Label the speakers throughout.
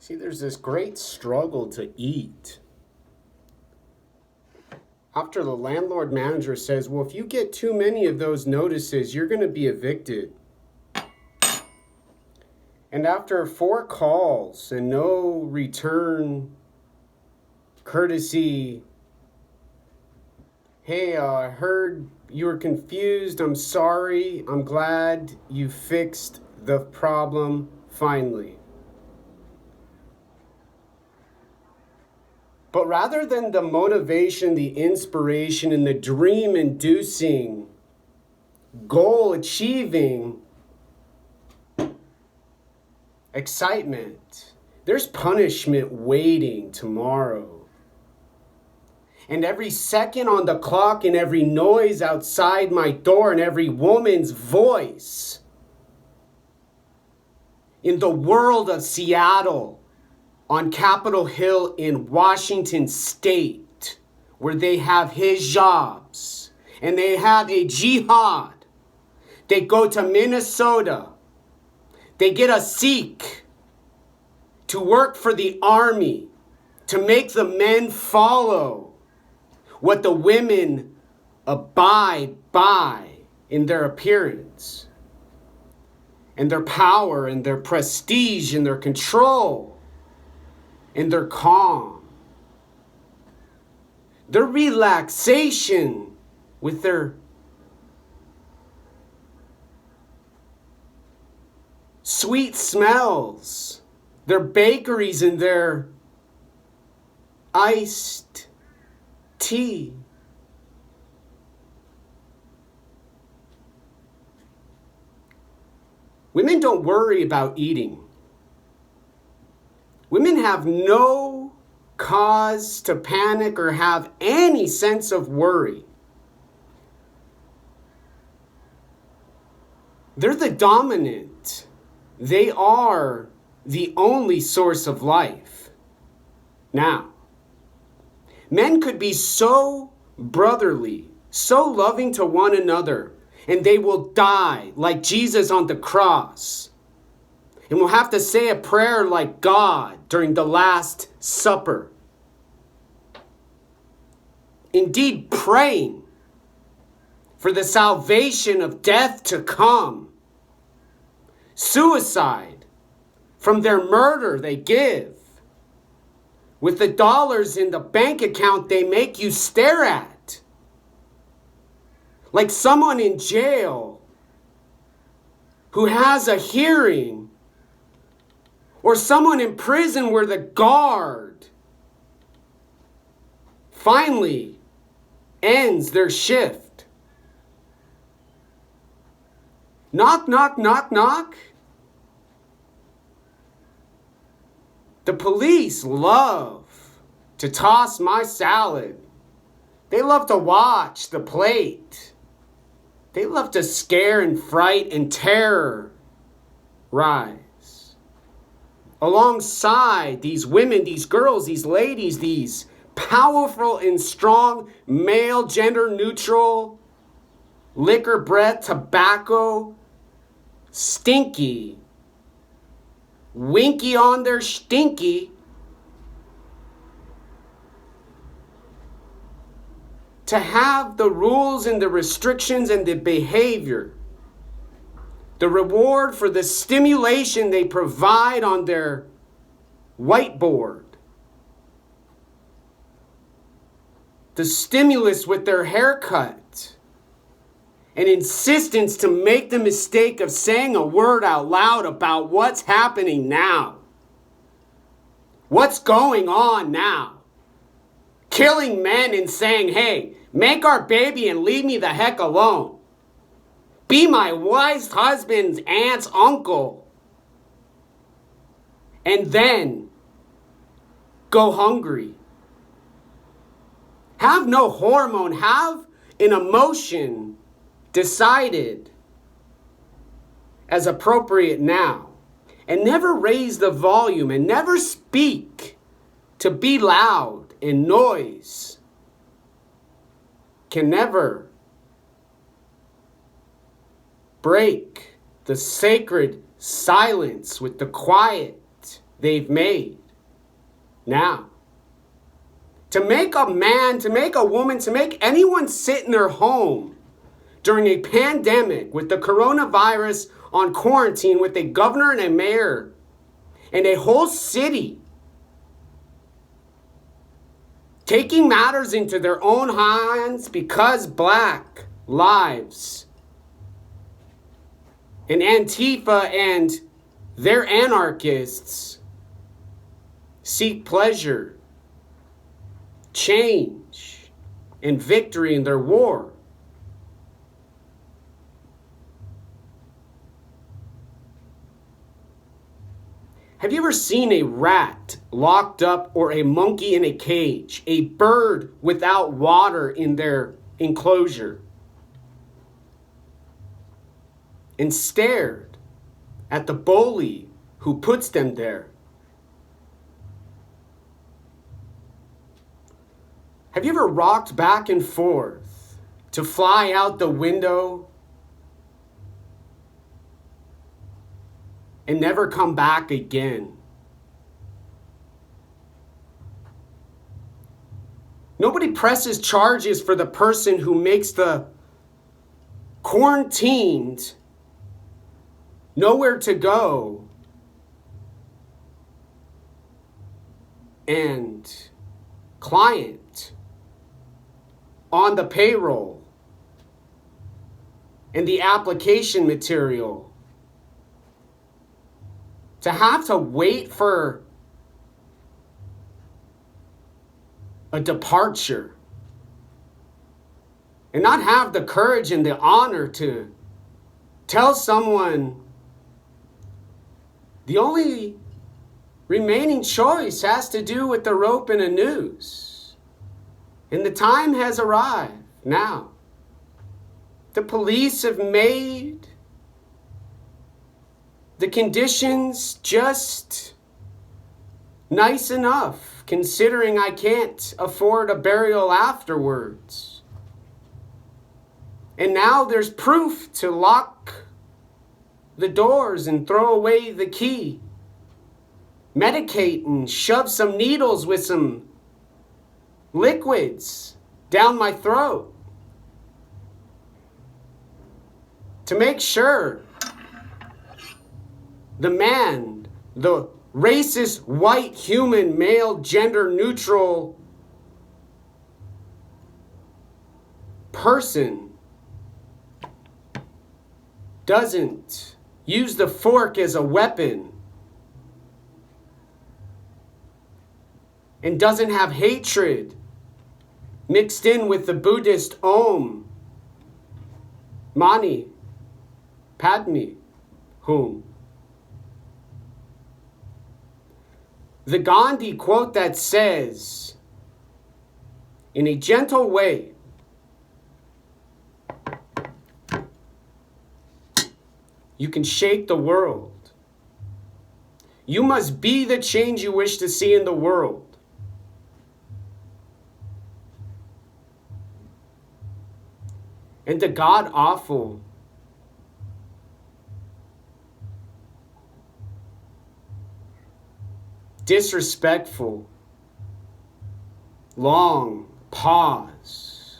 Speaker 1: See, there's this great struggle to eat. After the landlord manager says, well, if you get too many of those notices, you're going to be evicted. And after 4 calls and no return courtesy, hey, I heard you were confused. I'm sorry. I'm glad you fixed the problem finally. But rather than the motivation, the inspiration, and the dream-inducing, goal-achieving excitement, there's punishment waiting tomorrow. And every second on the clock and every noise outside my door and every woman's voice in the world of Seattle, on Capitol Hill in Washington State, where they have hijabs and they have a jihad. They go to Minnesota. They get a Sikh to work for the army, to make the men follow what the women abide by in their appearance and their power and their prestige and their control. And their calm, their relaxation with their sweet smells, their bakeries and their iced tea. Women don't worry about eating. Women have no cause to panic or have any sense of worry. They're the dominant. They are the only source of life. Now, men could be so brotherly, so loving to one another, and they will die like Jesus on the cross. And we'll have to say a prayer like God during the Last Supper. Indeed, praying for the salvation of death to come. Suicide from their murder they give. With the dollars in the bank account they make you stare at. Like someone in jail who has a hearing. Or someone in prison where the guard finally ends their shift. Knock, knock, knock, knock. The police love to toss my salad. They love to watch the plate. They love to scare and fright and terrorize. Alongside these women, these girls, these ladies, these powerful and strong male, gender neutral, liquor, breath, tobacco, stinky, winky on their stinky, to have the rules and the restrictions and the behavior, the reward for the stimulation they provide on their whiteboard, the stimulus with their haircut, an insistence to make the mistake of saying a word out loud about what's happening now. What's going on now? Killing men and saying, hey, make our baby and leave me the heck alone. Be my wife's husband's aunt's uncle. And then go hungry. Have no hormone. Have an emotion decided as appropriate now. And never raise the volume and never speak to be loud, and noise can never break the sacred silence with the quiet they've made. Now, to make a man, to make a woman, to make anyone sit in their home during a pandemic with the coronavirus on quarantine with a governor and a mayor and a whole city taking matters into their own hands because Black lives and Antifa and their anarchists seek pleasure, change, and victory in their war. Have you ever seen a rat locked up or a monkey in a cage, a bird without water in their enclosure, and stared at the bully who puts them there? Have you ever rocked back and forth to fly out the window and never come back again? Nobody presses charges for the person who makes the quarantined nowhere to go and client on the payroll and the application material to have to wait for a departure and not have the courage and the honor to tell someone the only remaining choice has to do with the rope and a noose. And the time has arrived now. The police have made the conditions just nice enough, considering I can't afford a burial afterwards. And now there's proof to lock the doors and throw away the key, medicate and shove some needles with some liquids down my throat to make sure the man, the racist, white, human, male, gender neutral person doesn't use the fork as a weapon and doesn't have hatred mixed in with the Buddhist Om, Mani, Padme, Hum. The Gandhi quote that says, in a gentle way, you can shake the world. You must be the change you wish to see in the world. And the god-awful disrespectful, long pause.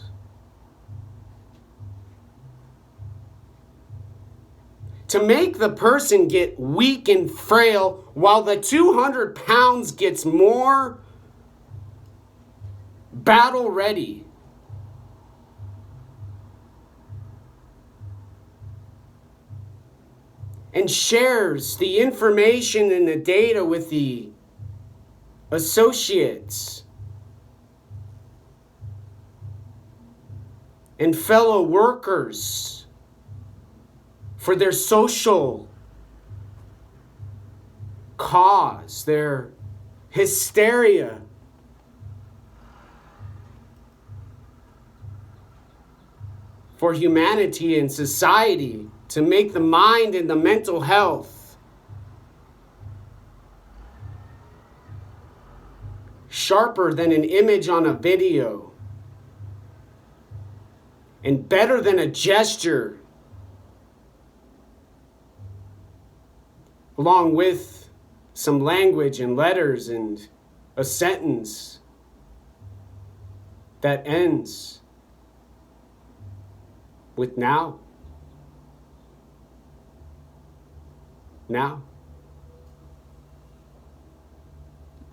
Speaker 1: To make the person get weak and frail while the 200 pounds gets more battle ready. And shares the information and the data with the associates and fellow workers for their social cause, their hysteria. For humanity and society, to make the mind and the mental health sharper than an image on a video and better than a gesture, along with some language and letters and a sentence that ends with now. Now.